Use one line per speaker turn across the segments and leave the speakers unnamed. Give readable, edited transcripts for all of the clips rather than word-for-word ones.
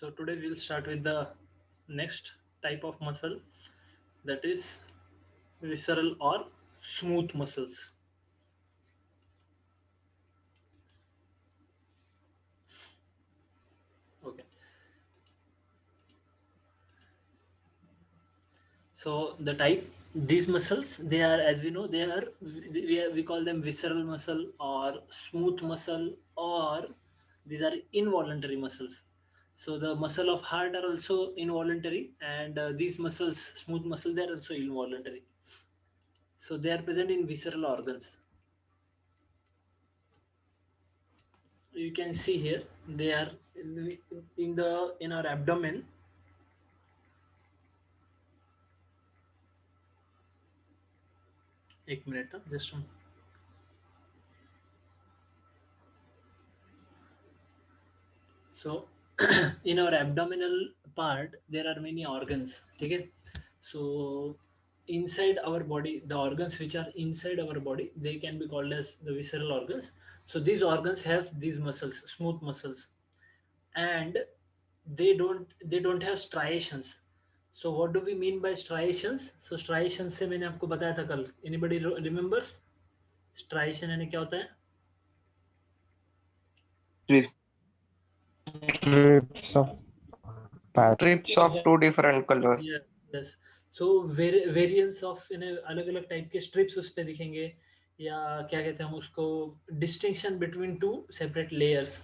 So today we'll start with the next type of muscle, that is visceral or smooth muscles. Okay. So the type, these muscles, they are, as we know, we call them visceral muscle or smooth muscle, or these are involuntary muscles. So the muscle of heart are also involuntary, and these muscles, smooth muscle, they are also involuntary. So they are present in visceral organs. You can see here they are in our abdomen. एक minute, just one. So in our abdominal part there are many organs. Okay, so inside our body, the organs which are inside our body, they can be called as the visceral organs. So these organs have these muscles, smooth muscles, and they don't have striations. So what do we mean by striations? So striations से मैंने आपको बताया था कल. Anybody remembers striation यानी क्या होता है?
Strips,
Strips of fat.
strips of two different colors.
Yes, yes. So variance of इन्हें अलग अलग टाइप के स्ट्रिप्स उस पे दिखेंगे, या क्या कहते हैं हम उसको, distinction between two separate layers,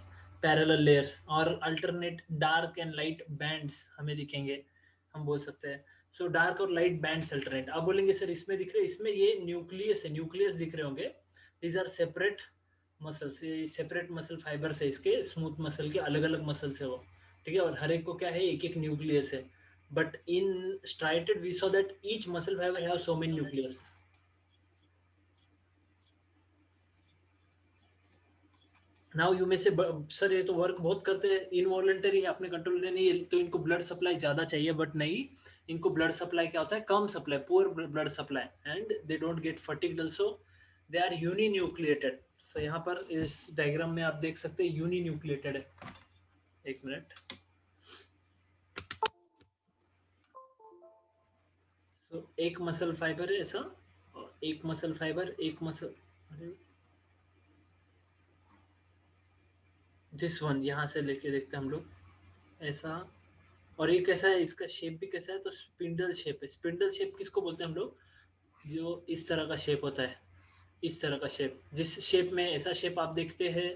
parallel layers, और alternate dark and light bands हमें दिखेंगे, हम बोल सकते हैं. सो डार्क और लाइट बैंड्स अल्टरनेट. आप बोलेंगे सर इसमें दिख रहे, इसमें ये न्यूक्लियस है, न्यूक्लियस दिख रहे होंगे. दीज आर सेपरेट मसल्स, ये सेपरेट मसल फाइबर्स है इसके, स्मूथ मसल के अलग अलग मसल्स है वो. ठीक है, और हर एक को क्या है, एक एक न्यूक्लियस है. But in striated we saw that each muscle fiber have so many nucleus. Now you may say sir ये तो वर्क बहुत करते हैं, इनवॉलंटरी है, आपने कंट्रोल नहीं है, तो इनको ब्लड सप्लाई ज्यादा चाहिए. बट नहीं, इनको ब्लड सप्लाई क्या होता है, कम supply, poor blood supply, and they don't get fatigued also. They are uninucleated. So यहाँ पर इस डायग्राम में आप देख सकते हैं यूनिन्यूक्लिएटेड है. एक मिनट. तो एक मसल फाइबर है ऐसा, और एक मसल फाइबर, एक मसल, दिस वन यहाँ से लेके देखते हैं हम लोग ऐसा. और ये कैसा है, इसका शेप भी कैसा है, तो स्पिंडल शेप है. स्पिंडल शेप किसको बोलते हैं हम लोग, जो इस तरह का शेप होता है, इस तरह का शेप. जिस शेप में, ऐसा शेप आप देखते हैं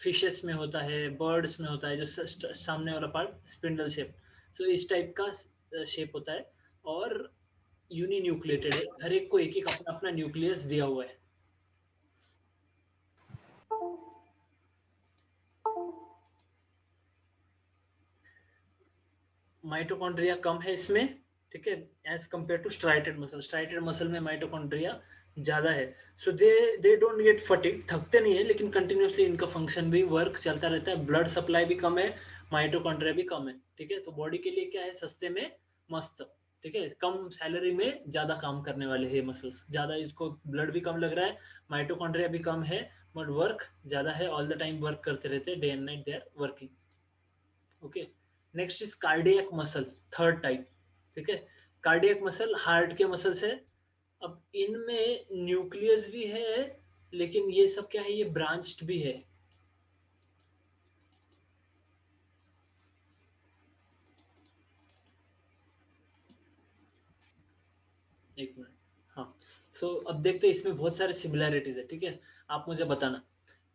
फिशेस में होता है, बर्ड्स में होता है, जो सामने वाला पार्ट स्पिंडल शेप. तो इस टाइप का शेप होता है, और यूनिन्यूक्लिएटेड है. हर एक को एक एक अपना अपना न्यूक्लियस दिया हुआ है. माइटोकॉन्ड्रिया कम है इसमें, ठीक है, as compare to striated muscle. Striated muscle में माइटोकॉन्ड्रिया ज्यादा है. So they don't get fatigue, थकते नहीं है, लेकिन कंटिन्यूसली इनका फंक्शन भी, वर्क चलता रहता है. ब्लड सप्लाई भी कम है, माइटोकॉन्ड्रिया भी कम है. ठीक है, तो बॉडी के लिए क्या है, सस्ते में मस्त. ठीक है, कम सैलरी में ज्यादा काम करने वाले हैं मसल्स. ज्यादा इसको ब्लड भी कम लग रहा है, माइटोकॉन्ड्रिया भी कम है, बट वर्क ज्यादा है. ऑल द टाइम वर्क करते रहते हैं, day and night they are working. Okay. Next is cardiac muscle, third type. ठीक है, कार्डियक मसल हार्ट के मसल्स है. अब इनमें न्यूक्लियस भी है, लेकिन ये सब क्या है, ये ब्रांच्ड भी है. एक मिनट. हाँ, सो अब देखते हैं, इसमें बहुत सारे सिमिलैरिटीज है. ठीक है, आप मुझे बताना.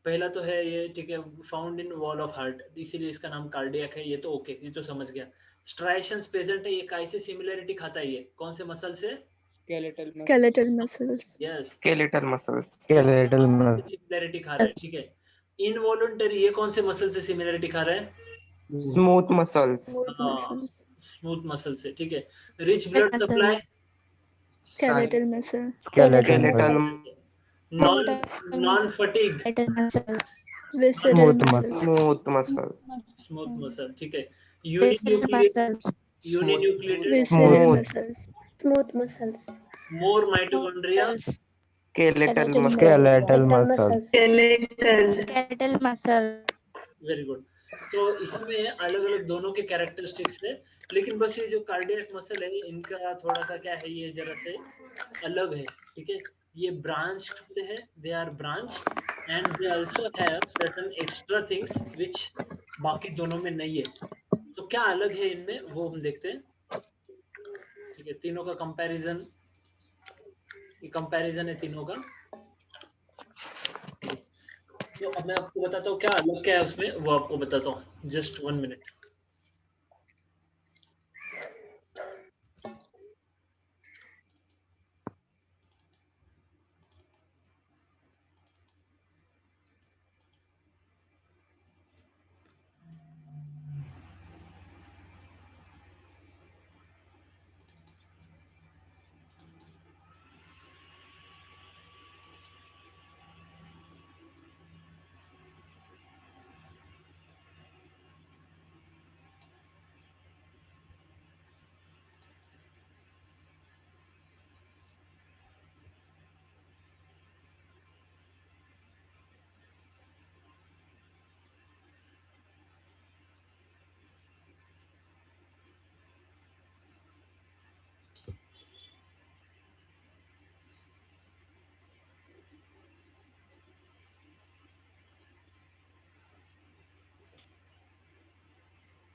पहला तो है ये, ठीक है, found in wall of heart, इसीलिए इसका नाम कार्डियक है. ये तो ओके, ये तो समझ गया. स्ट्राइशंस प्रेजेंट है, ये कैसे सिमिलैरिटी खाता है, ये कौन से मसल से,
skeletal muscles.
Yes,
Skeletal muscles.
Skeletal muscle.
Similarity खा रहा है. ठीक है, इनवॉलंटरी ये कौन से मसल से सिमिलैरिटी खा रहा है,
Smooth muscles.
Smooth muscles.
Smooth muscle से. ठीक है, rich blood supply,
Skeletal muscle.
Skeletal
Skeletal
muscle.
Non fatigue,
skeletal muscles,
Visceral
Smooth muscle.
muscles.
smooth muscle.
Smooth muscle. ठीक है,
visceral muscles,
uninucleated,
Visceral
Smooth.
muscles. Smooth muscles.
More mitochondria,
Skeletal muscle.
Skeletal muscle.
skeletal muscle,
very good. तो इसमें अलग अलग दोनों के characteristics है, लेकिन बस ये जो कार्डियक मसल है इनका थोड़ा सा क्या है, ये जरा से अलग है, ठीक है। ये ब्रांच्ड होते हैं, they are branched and they also have certain extra things which बाकी दोनों में नहीं है। तो क्या अलग है इनमें वो हम देखते हैं, ठीक है। तीनों का कंपैरिजन, ये कंपैरिजन है तीनों का, ठीक है। तो अब मैं आपको बताता हूँ क्या अलग क्या है उसमें, वो आपको बताता हूँ, just 1 minute.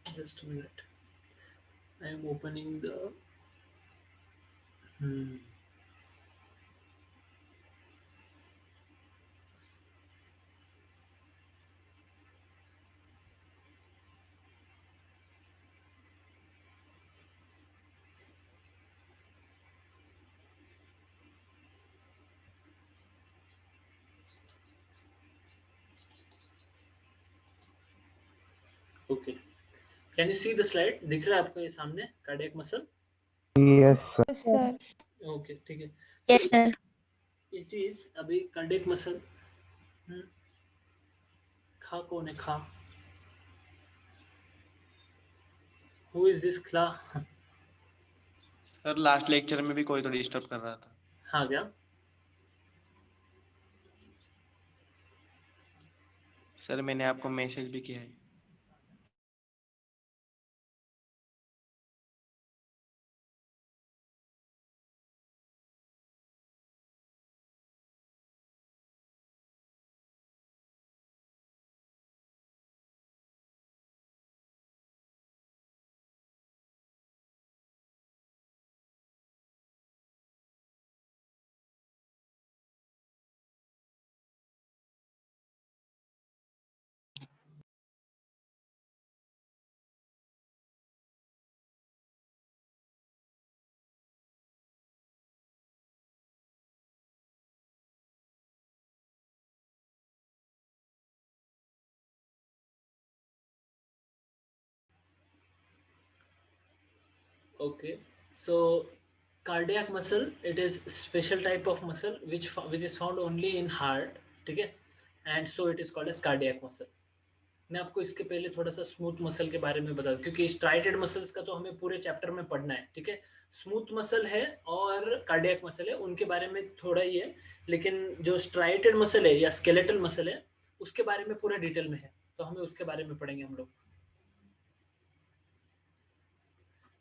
Just a minute. I am opening the. Okay. Can you see the slide? दिख रहा है आपको ये सामने cardiac muscle?
Yes, sir.
Yes, sir.
Okay, ठीक है।
Yes, sir.
It is अभी कार्डियक मसल। खा कौन है खा? Who is this खला?
सर लास्ट लेक्चर में भी कोई तो डिस्टर्ब कर रहा था।
हाँ क्या?
सर मैंने आपको मैसेज भी किया है।
Okay, so cardiac muscle, it is special type of muscle which is found only in heart, ठीक है, and so it is called as cardiac muscle. मैं आपको इसके पहले थोड़ा सा स्मूथ मसल के बारे में बता दूं, क्योंकि स्ट्राइटेड मसल्स का तो हमें पूरे चैप्टर में पढ़ना है, ठीक है। स्मूथ मसल है और कार्डियक मसल है, उनके बारे में थोड़ा ही है, लेकिन जो स्ट्राइटेड मसल है या स्केलेटल मसल है उसके बारे में पूरा डिटेल में है, तो हमें उसके बारे में पढ़ेंगे हम लोग।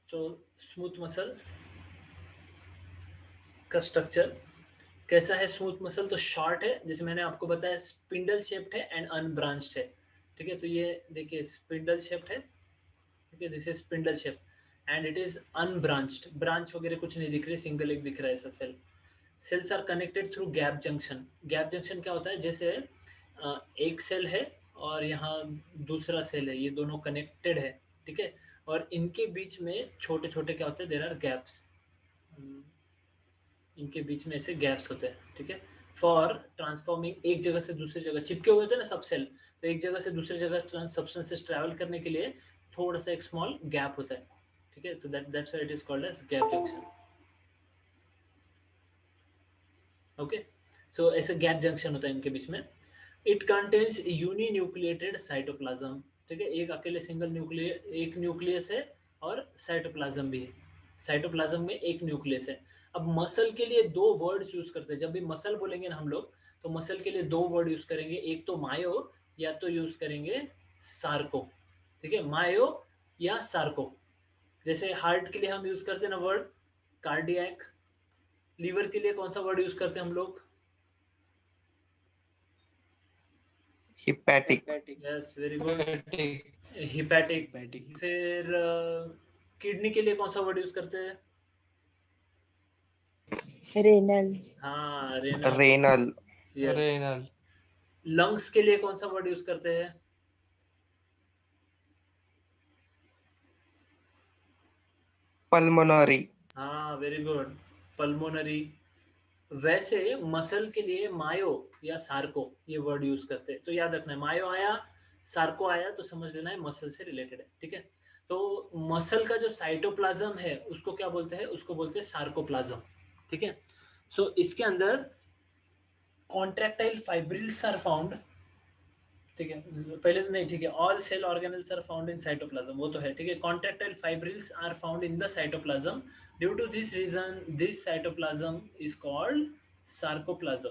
तो स्मूथ मसल का स्ट्रक्चर कैसा है? स्मूथ मसल तो शॉर्ट है, जैसे मैंने आपको बताया, स्पिंडल शेप्ड है एंड अनब्रांच्ड है, ठीक है। तो ये देखिए स्पिंडल शेप्ड है, ठीक है, this is spindle shape and it is unbranched, branch वगैरह कुछ नहीं दिख रही, सिंगल एक दिख रहा है ऐसा cell. Cells are connected through gap junction. Gap junction क्या होता है? जैसे एक सेल है और यहाँ दूसरा सेल है, ये दोनों कनेक्टेड है, ठीक है, और इनके बीच में छोटे छोटे क्या होते हैं, देयर आर गैप्स, इनके बीच में ऐसे गैप्स होते हैं, ठीक है, फॉर ट्रांसफॉर्मिंग, एक जगह से दूसरी जगह चिपके हुए होते हैं ना सब सेल, तो एक जगह से दूसरी जगह सब्सटेंसेस ट्रैवल करने के लिए थोड़ा सा एक स्मॉल गैप होता है, ठीक है, तो that's why it is called as gap junction. Okay, so ऐसे गैप जंक्शन होता है इनके बीच में। इट कंटेन्स यूनिन्यूक्लिएटेड साइटोप्लाज्म, ठीक है, एक अकेले सिंगल न्यूक्लियस, एक न्यूक्लियस है और साइटोप्लाज्म भी है, साइटोप्लाज्म में एक न्यूक्लियस है। अब मसल के लिए दो वर्ड्स यूज करते हैं, जब भी मसल बोलेंगे ना हम लोग, तो मसल के लिए दो वर्ड यूज करेंगे, एक तो मायो या तो यूज करेंगे सार्को, ठीक है, मायो या सार्को। जैसे हार्ट के लिए हम यूज करते हैं ना वर्ड कार्डियक, लीवर के लिए कौन सा वर्ड यूज करते हैं हम लोग?
Hepatic,
yes, very good, hepatic.
Hepatic.
फिर किडनी के लिए कौन सा वर्ड यूज करते हैं?
Renal.
हाँ, रेनल।
Renal,
yes. लंग्स के लिए कौन सा वर्ड यूज करते हैं?
पल्मोनरी,
हाँ, वेरी गुड, पल्मोनरी। वैसे मसल के लिए मायो या सार्को ये वर्ड यूज करते हैं, तो याद रखना है मायो आया सार्को आया तो समझ लेना है मसल से रिलेटेड है, ठीक है। तो मसल का जो साइटोप्लाज्म है उसको क्या बोलते हैं? उसको बोलते हैं सार्कोप्लाज्म, ठीक है। सो इसके अंदर कॉन्ट्रैक्टाइल फाइब्रिल्स आर फाउंड, ठीक है, पहले तो नहीं, ठीक है, all cell organelles are found in cytoplasm, वो तो है, ठीक है। Contractile fibrils are found in the cytoplasm, due to this reason this cytoplasm is called sarcoplasm,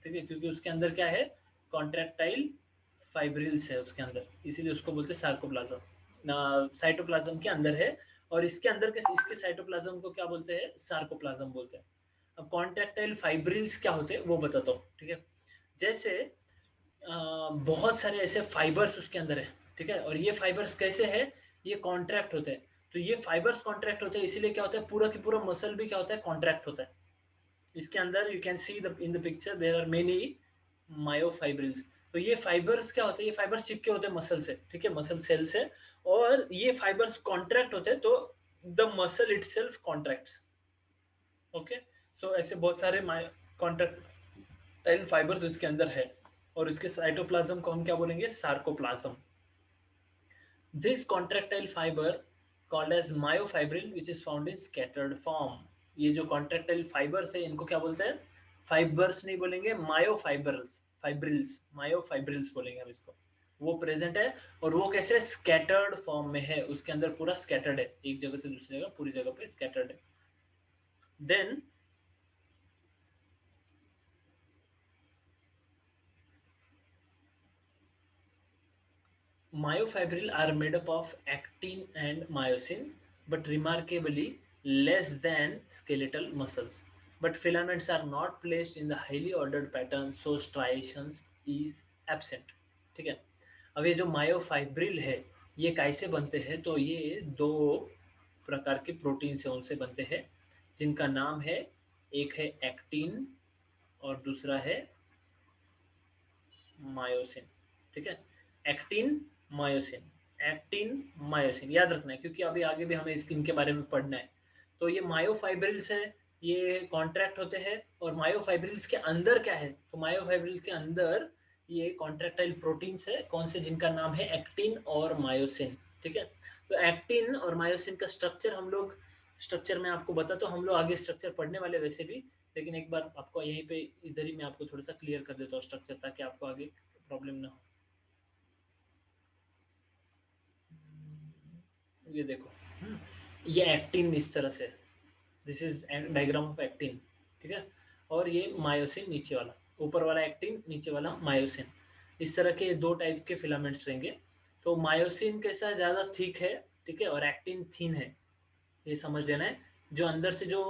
ठीक है, क्योंकि उसके अंदर क्या है? कॉन्ट्रैक्टाइल फाइब्रिल्स है उसके अंदर, इसीलिए उसको बोलते हैं सार्कोप्लाज्म, साइटोप्लाज्म के अंदर है। और इसके अंदर के इसके साइटोप्लाज्म को क्या बोलते हैं? सार्कोप्लाज्म बोलते हैं। अब कॉन्ट्रैक्टाइल फाइब्रिल्स क्या होते हैं वो बताता हूँ, ठीक है। जैसे बहुत सारे ऐसे फाइबर्स उसके अंदर है, ठीक है, और ये फाइबर्स कैसे है? ये कॉन्ट्रैक्ट होते हैं, तो ये फाइबर्स कॉन्ट्रैक्ट होते हैं, इसीलिए क्या होता है? पूरा की पूरा मसल भी क्या होता है? कॉन्ट्रैक्ट होता है। इसके अंदर you can see the in the picture there are many myofibrils. तो ये फाइबर्स क्या होते हैं? ये फाइबर्स चिपके होते हैं मसल से, ठीक है, मसल सेल से, और ये फाइबर्स कॉन्ट्रैक्ट होते हैं, तो the muscle itself contracts, okay. So ऐसे बहुत सारे कॉन्ट्रैक्टाइल फाइबर्स उसके अंदर है, और इसके साइटोप्लाज्म को हम क्या बोलेंगे? Sarcoplasm. This contractile fibre called as myofibril which is found in scattered form. ये जो कॉन्ट्रैक्टाइल फाइबर्स है इनको क्या बोलते हैं? फाइबर्स नहीं बोलेंगे, मायोफाइब्रिल्स, फाइब्रिल्स, मायोफाइब्रिल्स बोलेंगे हम इसको। वो प्रेजेंट है, और वो कैसे? स्कैटर्ड फॉर्म में है, उसके अंदर पूरा स्कैटर्ड है, एक जगह से दूसरी जगह पूरी जगह पे स्कैटर्ड है। Then myofibril are made up of actin and myosin, but remarkably less than skeletal muscles. But filaments are not placed in the highly ordered pattern, so striations is absent. ठीक है। अब ये जो मायोफाइब्रिल है ये कैसे बनते हैं? तो ये दो प्रकार के प्रोटीन से उनसे बनते हैं, जिनका नाम है, एक है एक्टिन और दूसरा है मायोसिन, ठीक है। एक्टिन मायोसिन, एक्टिन मायोसिन याद रखना है, क्योंकि अभी आगे भी हमें इनके बारे में पढ़ना है। तो ये मायोफाइब्रिल्स है, ये कॉन्ट्रैक्ट होते हैं, और मायोफाइब्रिल्स के अंदर क्या है? तो मायोफाइब्रिल के अंदर ये कॉन्ट्रैक्टाइल प्रोटीन्स है, कौन से? जिनका नाम है एक्टिन और मायोसिन, ठीक है। तो एक्टिन और मायोसिन का स्ट्रक्चर हम लोग, स्ट्रक्चर में आपको बता, तो हम लोग आगे स्ट्रक्चर पढ़ने वाले वैसे भी, लेकिन एक बार आपको यहीं पे इधर ही मैं आपको थोड़ा सा क्लियर कर देता हूँ स्ट्रक्चर, ताकि आपको आगे प्रॉब्लम ना हो। ये देखो, ये एक्टिन इस तरह से, this is diagram of actin, ठीक है, और ये मायोसिन नीचे वाला, ऊपर वाला एक्टिन, नीचे वाला मायोसिन। इस तरह के दो टाइप के फिलामेंट्स रहेंगे। तो मायोसिन कैसा ज़्यादा थिक है, ठीक है, और एक्टिन थिन है, ये समझ लेना है। जो अंदर से जो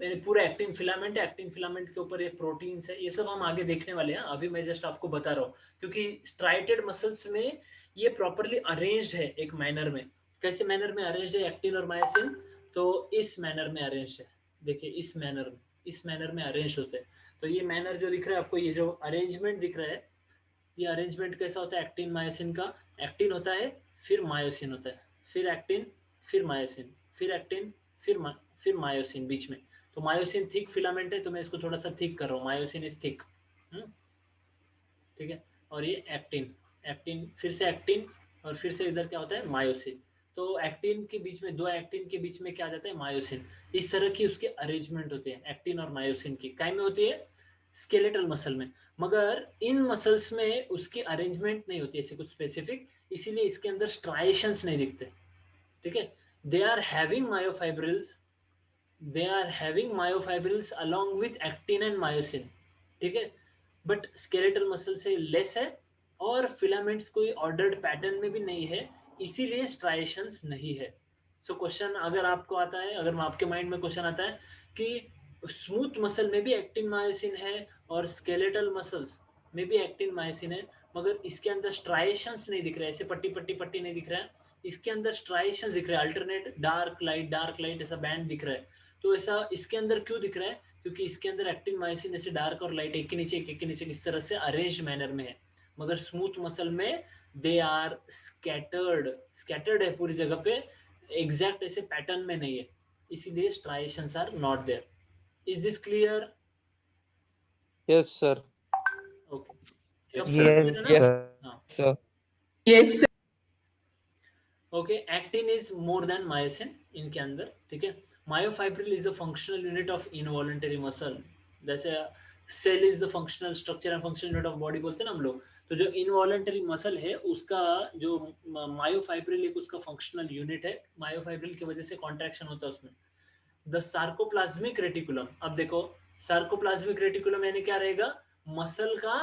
मेरे पूरा एक्टिन फिलामेंट है, एक्टिन फिलामेंट के ऊपर ये प्रोटीन्स है, ये सब हम आगे देखने वाले हैं, अभी मैं जस्ट आपको बता रहा हूँ, क्योंकि स्ट्राइटेड मसल्स में ये प्रॉपरली अरेंज्ड है एक मैनर में। कैसे मैनर में अरेंज्ड है एक्टिन और मायोसिन? तो इस मैनर में अरेंज्ड है, देखिए इस मैनर में, इस मैनर में अरेंज होते हैं। तो ये मैनर जो दिख रहा है आपको, ये जो अरेंजमेंट दिख रहा है, ये अरेंजमेंट कैसा होता है एक्टिन मायोसिन का? एक्टिन होता है, फिर मायोसिन होता है, फिर एक्टिन, फिर मायोसिन, फिर एक्टिन, फिर मायोसिन बीच में। तो मायोसिन थिक फिलामेंट है, तो मैं इसको थोड़ा सा थिक कर रहा हूँ, मायोसिन इज थिक, ठीक है। और ये एक्टिन, एक्टिन फिर से एक्टिन, और फिर से इधर क्या होता है? मायोसिन। तो एक्टिन के बीच में, दो एक्टिन के बीच में क्या आ जाता है? मायोसिन। इस तरह की उसके अरेंजमेंट होते हैं एक्टिन और मायोसिन की। काय में होती है? स्केलेटल मसल में। मगर इन मसल्स में उसकी अरेंजमेंट नहीं होती ऐसे कुछ स्पेसिफिक, इसीलिए इसके अंदर स्ट्राइएशंस नहीं दिखते, ठीक है। They are having myofibrils, they are having myofibrils along with actin and myosin, ठीक है, बट स्केलेटल मसल से लेस है, और फिलामेंट्स कोई ऑर्डर्ड पैटर्न में भी नहीं है, इसीलिए स्ट्राइएशंस नहीं है। सो क्वेश्चन अगर आपको आता है, अगर आपके माइंड में क्वेश्चन आता है कि स्मूथ मसल में भी एक्टिन मायोसिन है और स्केलेटल मसल्स में भी एक्टिन मायोसिन है, मगर इसके अंदर स्ट्राइएशंस नहीं दिख रहे, ऐसे पट्टी पट्टी पट्टी नहीं दिख रहा है, इसके अंदर स्ट्राइएशंस दिख रहे हैं, अल्टरनेट डार्क लाइट ऐसा बैंड दिख रहा है। तो ऐसा इसके अंदर क्यों दिख रहा है? क्योंकि इसके अंदर एक्टिन मायोसिन ऐसे डार्क और लाइट एक के नीचे इस तरह से अरेंज मैनर में है, मगर स्मूथ मसल में दे आर स्कैटर्ड है पूरी जगह पे, एग्जैक्ट ऐसे पैटर्न में नहीं है, इसीलिए striations are not there. Is this clear?
Yes, sir.
Okay,
Yes,
सब
sir.
clear है ना?
Yes,
हाँ,
sir.
Yes, sir.
Okay. Actin is more than myosin इनके अंदर, ठीक है। Myofibril is the functional unit of involuntary muscle, जैसे cell is the functional structure and functional unit of body बोलते हैं ना हम लोग, तो जो इनवॉलंटरी मसल है उसका जो मायोफाइब्रिल एक उसका फंक्शनल यूनिट है, मायोफाइब्रिल की वजह से कॉन्ट्रैक्शन होता है उसमें। द सार्कोप्लाज्मिक रेटिकुलम, अब देखो सार्कोप्लाज्मिक रेटिकुलम यानी क्या रहेगा? मसल का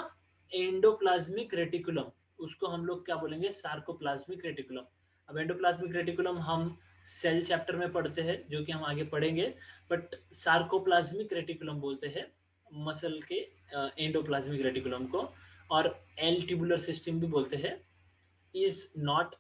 एंडोप्लाज्मिक रेटिकुलम, उसको हम लोग क्या बोलेंगे? Sarcoplasmic reticulum. अब एंडोप्लाज्मिक रेटिकुलम हम सेल चैप्टर में पढ़ते हैं, जो कि हम आगे पढ़ेंगे, बट सार्कोप्लाज्मिक रेटिकुलम बोलते हैं मसल के एंडोप्लाज्मिक रेटिकुलम को, और एल ट्यूबुलर सिस्टम भी बोलते हैं, इज नॉट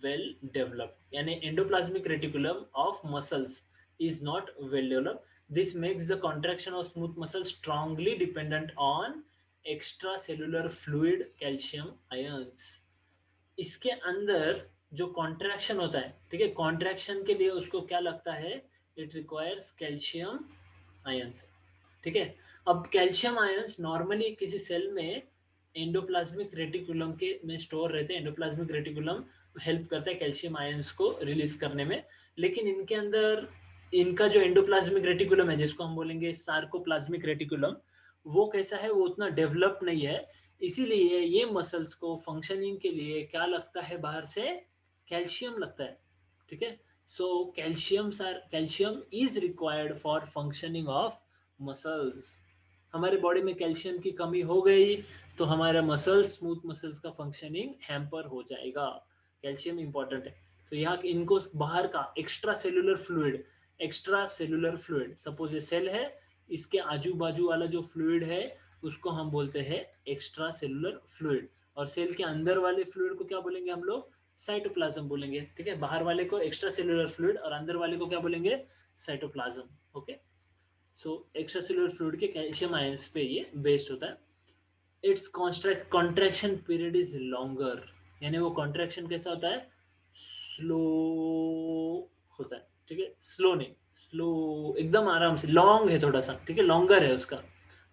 वेल डेवलप्ड, यानी endoplasmic reticulum of muscles is not well developed. This makes the contraction of smooth muscle strongly dependent on extracellular fluid calcium ions. इसके अंदर जो contraction होता है, ठीक है, कॉन्ट्रैक्शन के लिए उसको क्या लगता है? इट रिक्वायर्स कैल्शियम आयंस, ठीक है। अब कैल्शियम आयंस नॉर्मली किसी सेल में एंडोप्लाज्मिक रेटिकुलम के में स्टोर रहते हैं, एंडोप्लाज्मिक रेटिकुलम हेल्प करता है कैल्शियम आयंस को रिलीज करने में, लेकिन इनके अंदर इनका जो एंडोप्लाज्मिक रेटिकुलम है, जिसको हम बोलेंगे सार्कोप्लाज्मिक रेटिकुलम, वो कैसा है? वो उतना डेवलप नहीं है, इसीलिए ये मसल्स को फंक्शनिंग के लिए क्या लगता है? बाहर से कैल्शियम लगता है, ठीक है। So calcium is required for functioning of muscles. हमारे बॉडी में कैल्शियम की कमी हो गई तो हमारा मसल, स्मूथ मसल्स का फंक्शनिंग हैम्पर हो जाएगा। कैल्शियम इंपॉर्टेंट है। तो यहाँ इनको बाहर का एक्स्ट्रा सेलुलर फ्लूइड, सपोज ये सेल है, इसके आजू बाजू वाला जो फ्लूइड है उसको हम बोलते हैं एक्स्ट्रा सेलुलर फ्लूइड, और सेल के अंदर वाले फ्लूइड को क्या बोलेंगे हम लोग? साइटोप्लाज्म बोलेंगे, ठीक है। बाहर वाले को एक्स्ट्रा सेलुलर फ्लूइड और अंदर वाले को क्या बोलेंगे? Cytoplasm, okay. So extra cellular fluid के कैल्शियम आयंस पे ये बेस्ड होता है। It's contraction period is longer, यानी वो कॉन्ट्रैक्शन कैसा होता है? स्लो होता है, ठीक है। स्लो नहीं, स्लो एकदम आराम से, लॉन्ग है थोड़ा सा, ठीक है, लॉन्गर है उसका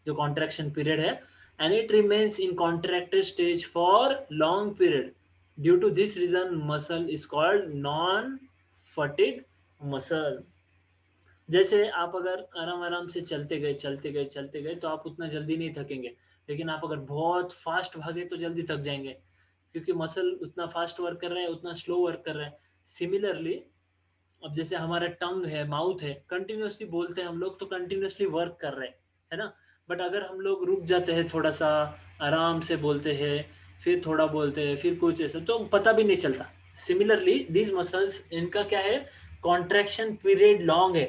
जो कॉन्ट्रैक्शन पीरियड है, and it remains in contracted stage for long period. Due to this reason muscle is called non fatigue muscle. जैसे आप अगर आराम से चलते गए तो आप उतना जल्दी नहीं थकेंगे, लेकिन आप अगर बहुत फास्ट भागे तो जल्दी थक जाएंगे, क्योंकि मसल उतना फास्ट वर्क कर रहा है, उतना स्लो वर्क कर रहा है। सिमिलरली अब जैसे हमारा टंग है, माउथ है, कंटिन्यूअसली बोलते हैं हम लोग तो कंटिन्यूअसली वर्क कर रहे हैं, है ना। बट अगर हम लोग रुक जाते हैं, थोड़ा सा आराम से बोलते हैं, फिर थोड़ा बोलते हैं, फिर कुछ ऐसा, तो पता भी नहीं चलता। सिमिलरली दिस मसल्स, इनका क्या है? कॉन्ट्रैक्शन पीरियड लॉन्ग है,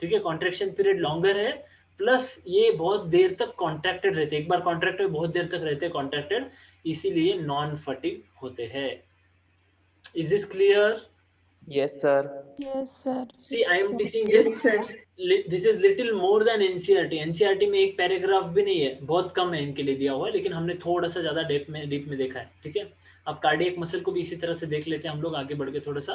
ठीक है, कॉन्ट्रैक्शन पीरियड लॉन्गर है, प्लस ये बहुत देर तक कॉन्ट्रैक्टेड रहते हैं, एक बार कॉन्ट्रैक्टेड बहुत देर तक रहते हैं कॉन्ट्रैक्टेड, इसीलिए नॉन फटीग होते हैं। Is this clear?
Yes, sir.
Yes, sir.
See, I am teaching
Yes,
this.
sir.
This is little more than NCERT. NCERT में एक पैराग्राफ भी नहीं है, बहुत कम है इनके लिए दिया हुआ, लेकिन हमने थोड़ा सा ज्यादा डीप में देखा है, ठीक है। अब कार्डियक मसल को भी इसी तरह से देख लेते हैं हम लोग आगे बढ़ के थोड़ा सा।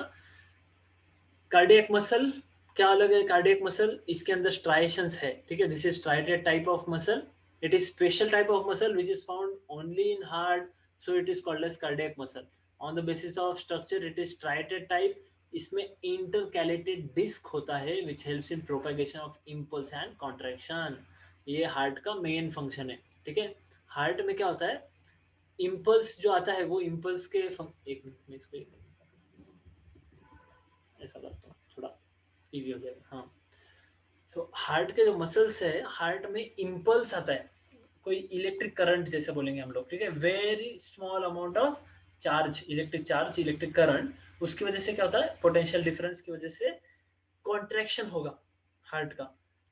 कार्डियक मसल क्या अलग है? कार्डियक मसल, इसके अंदर स्ट्राइएशंस है, ठीक है। This is striated type of muscle, it is special type of muscle which is found only in heart, so it is called as cardiac muscle. On the basis of structure it is striated type. इसमें intercalated disc होता है which helps in propagation of impulse and contraction. ये heart का main function है, ठीक है। Heart में क्या होता है? इम्पल्स जो आता है वो इम्पल्स के एक मिनट में इसको ऐसा करता हूँ, थोड़ा इजी हो जाएगा। हाँ, सो हार्ट के जो मसल्स है, हार्ट में इम्पल्स आता है, कोई इलेक्ट्रिक करंट जैसे बोलेंगे हम लोग, ठीक है। Very small amount of electric charge, electric current, उसकी वजह से क्या होता है, पोटेंशियल डिफरेंस की वजह से कॉन्ट्रैक्शन होगा हार्ट का,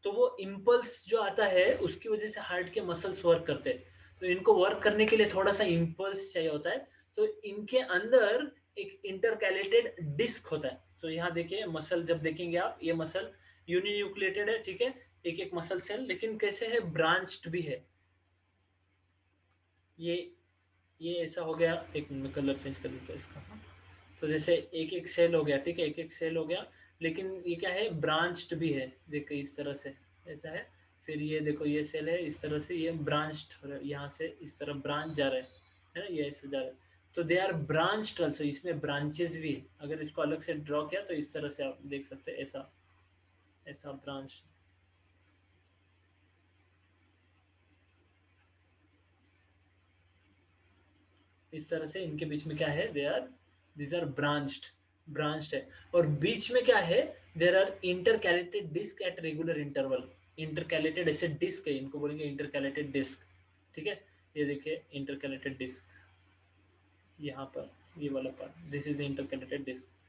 तो वो इम्पल्स जो आता है उसकी वजह से हार्ट के मसल्स वर्क करते हैं। तो इनको वर्क करने के लिए थोड़ा सा इम्पल्स चाहिए होता है, तो इनके अंदर एक इंटरकैलेटेड डिस्क होता है। तो यहाँ देखिए मसल, जब देखेंगे आप, ये मसल यूनिन्यूक्लिएटेड है, ठीक है, एक एक मसल सेल, लेकिन कैसे है, ब्रांच्ड भी है। ये ऐसा हो गया, एक मिनट कलर चेंज कर देता हूं इसका। तो जैसे एक एक सेल हो गया, ठीक है, एक एक सेल हो गया, लेकिन ये क्या है, ब्रांच्ड भी है, देखो इस तरह से ऐसा है। फिर ये देखो ये सेल है, इस तरह से ये ब्रांच्ड हो रहा है, यहाँ से इस तरह ब्रांच जा रहा है ना, ये ऐसे जा रहा है, तो दे आर ब्रांच्ड आल्सो, इसमें ब्रांचेस भी है। अगर इसको अलग से ड्रॉ किया तो इस तरह से आप देख सकते हैं, ऐसा ऐसा ब्रांच। इस तरह से इनके बीच में क्या है, they are, these are branched है। और बीच में क्या है, there are intercalated disc at regular interval। intercalated ऐसे डिस्क है, इनको बोलेंगे intercalated disc, ठीक है। ये देखिए intercalated disc, यहाँ पर ये वाला part, this is intercalated disc,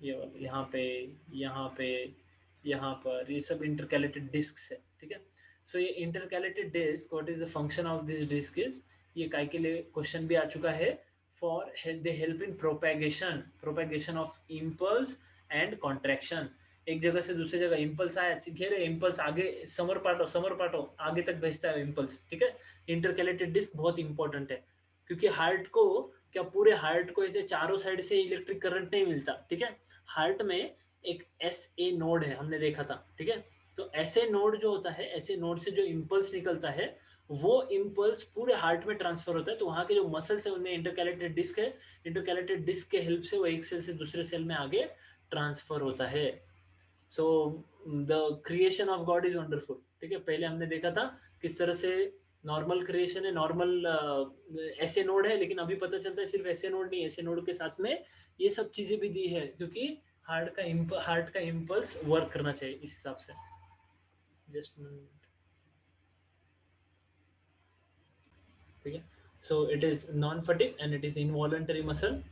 ये वाला यहाँ पे, यहाँ पे, यहाँ पर, ये सब intercalated discs है, ठीक है। सो ये intercalated disc, what is the function of this disc is, ये काय के लिए क्वेश्चन भी आ चुका है, for they help in propagation of impulse and contraction। एक जगह से दूसरी जगह इम्पल्स आया, घेरे इम्पल्स आगे, समर पार्टो आगे तक भेजता है इम्पल्स, ठीक है। इंटरकैलेटेड डिस्क बहुत इंपॉर्टेंट है, क्योंकि हार्ट को, क्या पूरे हार्ट को ऐसे चारों साइड से इलेक्ट्रिक करंट नहीं मिलता, ठीक है। हार्ट में एक SA नोड है, हमने देखा था, ठीक है। तो ऐसे नोड जो होता है, ऐसे नोड से जो इम्पल्स निकलता है, वो इम्पल्स पूरे हार्ट में ट्रांसफर होता है। तो वहाँ के जो मसल्स है उनमें इंटरकैलेटेड डिस्क है, इंटरकैलेटेड डिस्क के हेल्प से वो एक सेल से दूसरे सेल में आगे ट्रांसफर होता है। So the creation of God is wonderful, ठीक है। पहले हमने देखा था किस तरह से नॉर्मल क्रिएशन है, नॉर्मल ऐसे नोड है, लेकिन अभी पता चलता है सिर्फ ऐसे नोड नहीं, ऐसे नोड के साथ में ये सब चीजें भी दी है, क्योंकि हार्ट का इम्पल्स वर्क करना चाहिए इस हिसाब से। जस्ट ठीक है। सो it is non fatigue and it is involuntary muscle,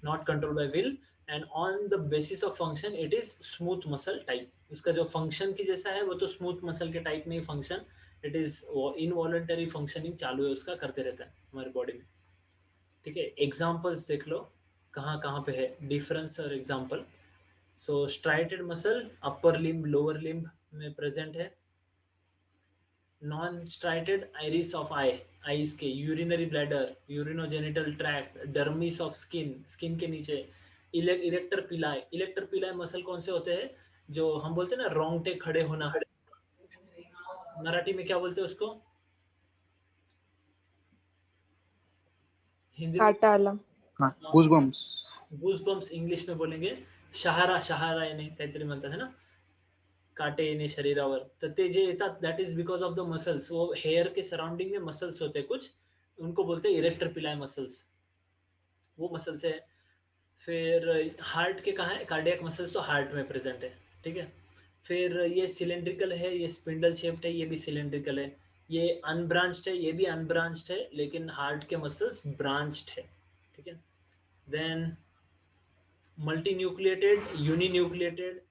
not control by will, and on the basis of function it is smooth muscle type. उसका जो फंक्शन की जैसा है वो तो स्मूथ मसल के टाइप में ही function, it is involuntary functioning चालू है उसका, करते रहता है हमारी बॉडी में, ठीक है। एग्जाम्पल्स देख लो कहाँ कहाँ पे है डिफरेंस और example. So striated muscle upper limb lower limb में प्रेजेंट है। Non striated iris of eyes के, urinary bladder, urinogenital tract, dermis of skin के नीचे, इरेक्टर पिलाई मसल कौन से होते हैं, जो हम बोलते हैं ना रोंगटे खड़े होना, मराठी में क्या बोलते हैं उसको, हिंदी में गूजबम्स, इंग्लिश में बोलेंगे शहारा याने काहीतरी म्हणतात है ना, काटे येणे शरीरावर, तर ते जे येतात that is because of the muscles. वो हेयर के सराउंडिंग में मसल्स होते हैं कुछ, उनको बोलते हैं इरेक्टर पिलाई मसल्स, वो मसल्स है। फिर हार्ट के कहाँ है, कार्डियक मसल्स तो हार्ट में प्रेजेंट है, ठीक है। फिर ये सिलेंड्रिकल है, ये स्पिंडल शेप्ड है, ये भी सिलेंड्रिकल है। ये अनब्रांच्ड है, ये भी अनब्रांच्ड है, लेकिन हार्ट के मसल्स ब्रांच्ड है, ठीक है। Then multinucleated,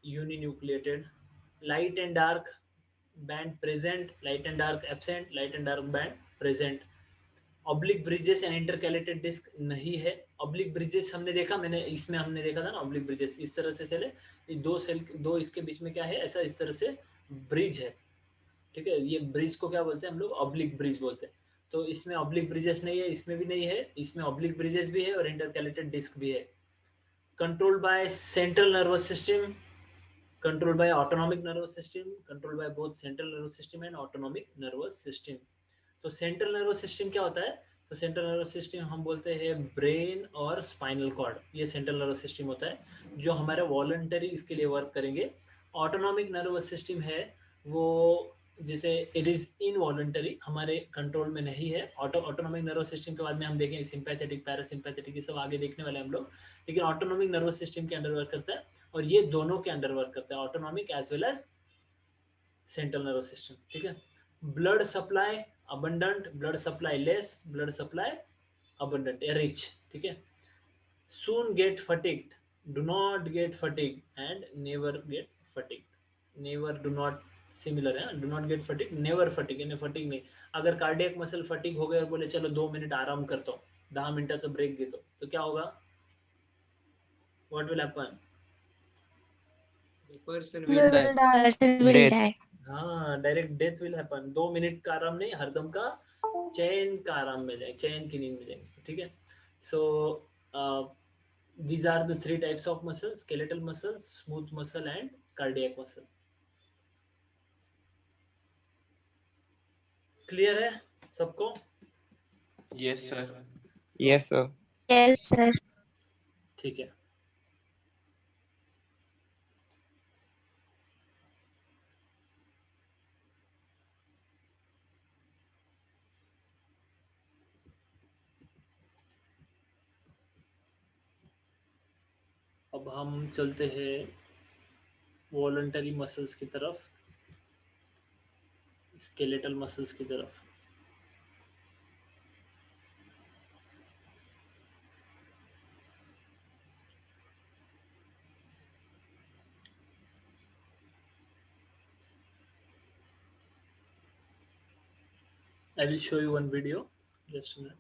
uninucleated, light and dark band present, light and dark absent, light and dark band present. Oblique bridges and intercalated disc नहीं है। ऑब्लिक ब्रिजेस हमने देखा, इसमें हमने देखा था ना, ऑब्लिक ब्रिजेस इस तरह से सेल है, दो इसके बीच में क्या है, ऐसा इस तरह से ब्रिज है, ठीक है। ये ब्रिज को क्या बोलते हैं हम लोग, ऑब्लिक ब्रिज बोलते हैं। तो इसमें ऑब्लिक ब्रिजेस नहीं है, इसमें भी नहीं है, इसमें ऑब्लिक ब्रिजेस भी है और इंटरकैलेटेड डिस्क भी है। Controlled by central nervous system, controlled by autonomic nervous system, controlled by both central nervous system and autonomic nervous system। तो सेंट्रल नर्वस सिस्टम क्या होता है, तो सेंट्रल नर्वस सिस्टम हम बोलते हैं ब्रेन और स्पाइनल कॉर्ड, ये सेंट्रल नर्वस सिस्टम होता है जो हमारे वॉलंटरी इसके लिए वर्क करेंगे। ऑटोनॉमिक नर्वस सिस्टम है वो, जिसे इट इज इनवॉलंटरी, हमारे कंट्रोल में नहीं है। ऑटोनॉमिक नर्वस सिस्टम के बाद में हम देखेंगे सिंपैथेटिक, पैरासिम्पैथेटिक, ये सब आगे देखने वाले हम लोग, लेकिन ऑटोनॉमिक नर्वस सिस्टम के अंडर वर्क करता है, और ये दोनों के अंडर वर्क करता है, autonomic as well as central nervous system, ठीक है। Blood supply abundant, blood supply less, blood supply abundant या rich, ठीक है. Soon get fatigued, do not get fatigued and never get fatigued. Never, do not similar है. Do not get fatigued, never fatigue. यानी fatigue नहीं. अगर cardiac muscle fatigue हो गए और बोले चलो 2 मिनिट आराम करतो, 10 मिनिटाचा ब्रेक घेतो, तो क्या होगा? What will happen?
The person
You
will die.
will die.
Person will
Death.
die.
हाँ, direct death will happen. 2 minute का आराम नहीं, हरदम का चैन का आराम मिल जाएगा, चैन की नींद मिल जाएगी. ठीक है. सो these are the 3 types of muscles: skeletal muscle, smooth muscle and cardiac muscle. Clear है सबको?
Yes, sir.
Yes, sir.
Yes, sir.
ठीक है. अब हम चलते हैं वॉलंटरी मसल्स की तरफ, स्केलेटल मसल्स की तरफ. I will show you one video. Just a minute.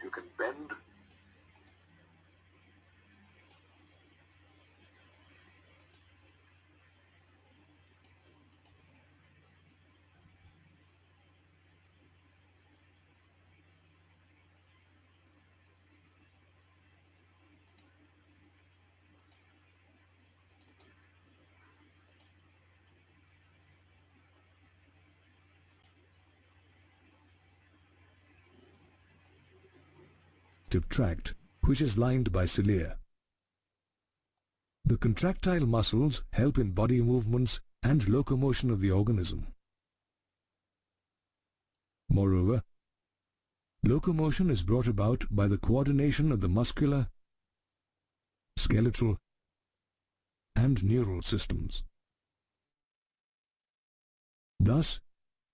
You can bend.
Tract, which is lined by cilia. The contractile muscles help in body movements and locomotion of the organism. Moreover, locomotion is brought about by the coordination of the muscular, skeletal, and neural systems. Thus,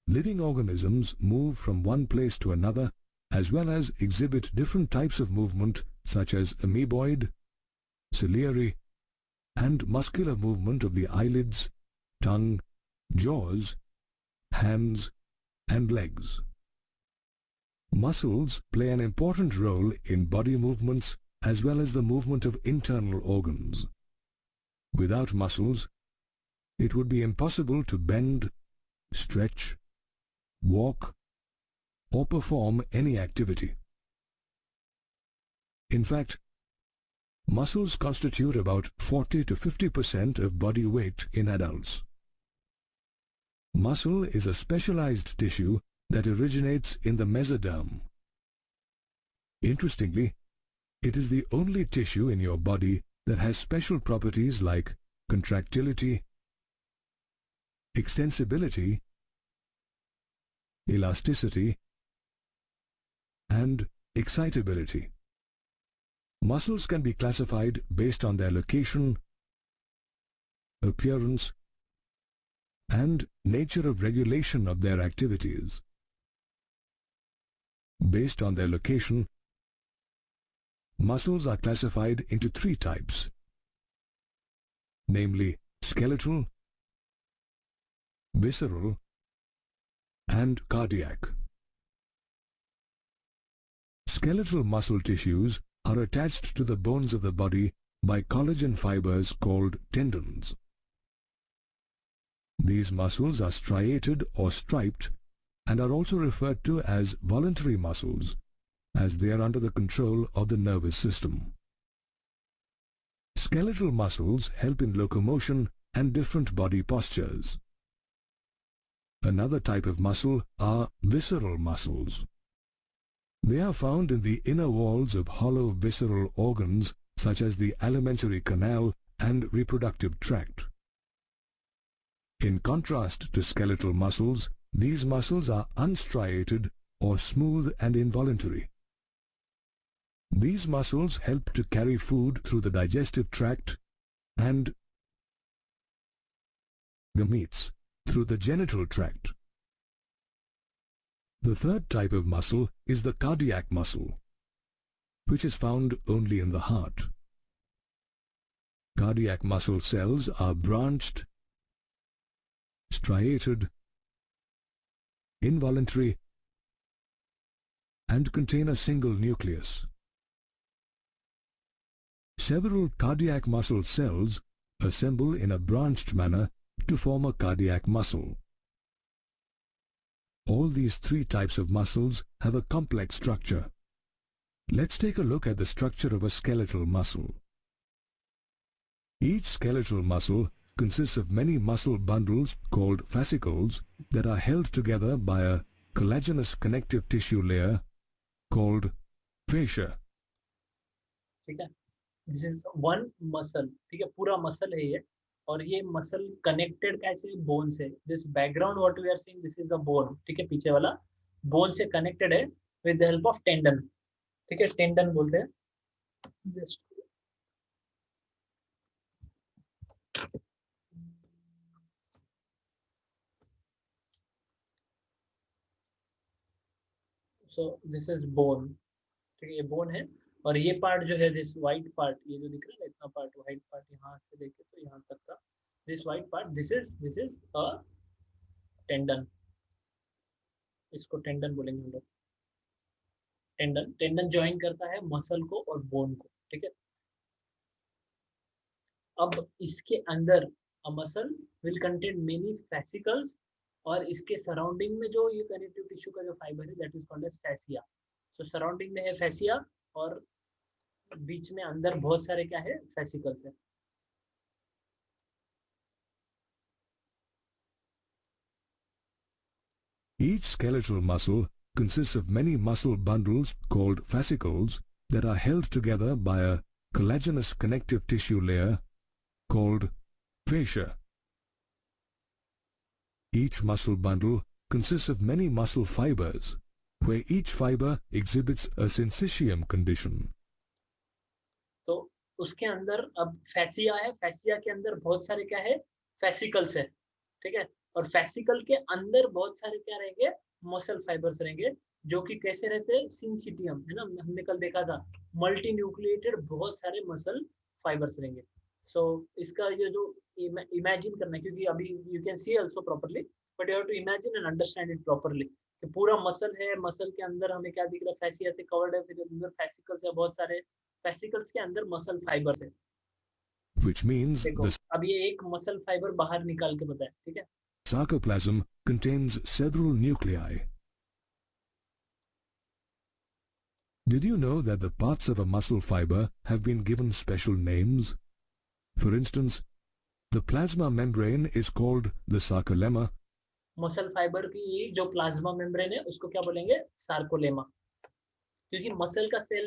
living organisms move from one place to another, as well as exhibit different types of movement such as amoeboid, ciliary, and muscular movement of the eyelids, tongue, jaws, hands, and legs. Muscles play an important role in body movements as well as the movement of internal organs. Without muscles, it would be impossible to bend, stretch, walk, or perform any activity. In fact, muscles constitute about 40 to 50% of body weight in adults. Muscle is a specialized tissue that originates in the mesoderm. Interestingly, it is the only tissue in your body that has special properties like contractility, extensibility, elasticity, and excitability. Muscles can be classified based on their location, appearance, and nature of regulation of their activities. Based on their location, muscles are classified into 3 types, namely skeletal, visceral, and cardiac. Skeletal muscle tissues are attached to the bones of the body by collagen fibers called tendons. These muscles are striated or striped and are also referred to as voluntary muscles, as they are under the control of the nervous system. Skeletal muscles help in locomotion and different body postures. Another type of muscle are visceral muscles. They are found in the inner walls of hollow visceral organs such as the alimentary canal and reproductive tract. In contrast to skeletal muscles, these muscles are unstriated or smooth and involuntary. These muscles help to carry food through the digestive tract and gametes through the genital tract. The third type of muscle is the cardiac muscle, which is found only in the heart. Cardiac muscle cells are branched, striated, involuntary, and contain a single nucleus. Several cardiac muscle cells assemble in a branched manner to form a cardiac muscle. All these three types of muscles have a complex structure. Let's take a look at the structure of a skeletal muscle. Each skeletal muscle consists of many muscle bundles called fascicles that are held together by a collagenous connective tissue layer called fascia.
ठीक है, this is one muscle, ठीक है, पूरा muscle है ये, और ये muscle connected कैसे बोन से, this background what we are seeing this is the bone, ठीक है, पीछे वाला बोन से कनेक्टेड है with the help of tendon, ठीक है, टेंडन बोलते हैं. Just so this is bone, ठीक है, ये बोन है, और ये पार्ट जो है दिस वाइट पार्ट, ये जो दिख रहा है इतना पार्ट, वाइट पार्ट यहाँ से लेके तो यहाँ तक का this white part, this is a tendon, इसको टेंडन बोलेंगे हम लोग. टेंडन ज्वाइन करता है मसल को और बोन को, ठीक है. अब इसके अंदर a muscle will contain many fascicles, और इसके सराउंडिंग में जो ये कनेक्टिव टिश्यू का जो फाइबर है that is called as fascia. So surrounding में है फैसिया और बीच में अंदर बहुत सारे क्या है फैसिकल्स है.
Each skeletal muscle consists of many muscle bundles called fascicles that are held together by a collagenous connective tissue layer called fascia. Each muscle bundle consists of many muscle fibers, where each fiber exhibits a syncytium condition.
तो उसके अंदर अब fascia है, fascia के अंदर बहुत सारे क्या है फैसिकल्स है, ठीक है, और फैसिकल के अंदर बहुत सारे क्या रहेंगे मसल फाइबर्स रहेंगे, जो कि कैसे रहते हैं सिंसिटियम, है ना, हमने कल देखा था मल्टी न्यूक्लिएटेड बहुत सारे मसल फाइबर्स रहेंगे. सो इसका ये जो इमेजिन करना है, क्योंकि अभी you can see also properly but you have to imagine and understand it properly कि पूरा मसल है, मसल के अंदर हमें क्या दिख रहा है फैसिया से कवर्ड है, फिर अंदर फैसिकल्स है, बहुत सारे फैसिकल्स के अंदर मसल फाइबर्स है.
Which means
देखो
the
अब ये एक मसल फाइबर बाहर निकाल के बताया, ठीक है.
sarcoplasm contains several nuclei. Did you know that the parts of a muscle fiber have been given special names? For instance, the plasma membrane is called the sarcolemma.
Muscle fibre की जो plasma membrane है उसको क्या बोलेंगे sarcolemma, क्योंकि muscle का cell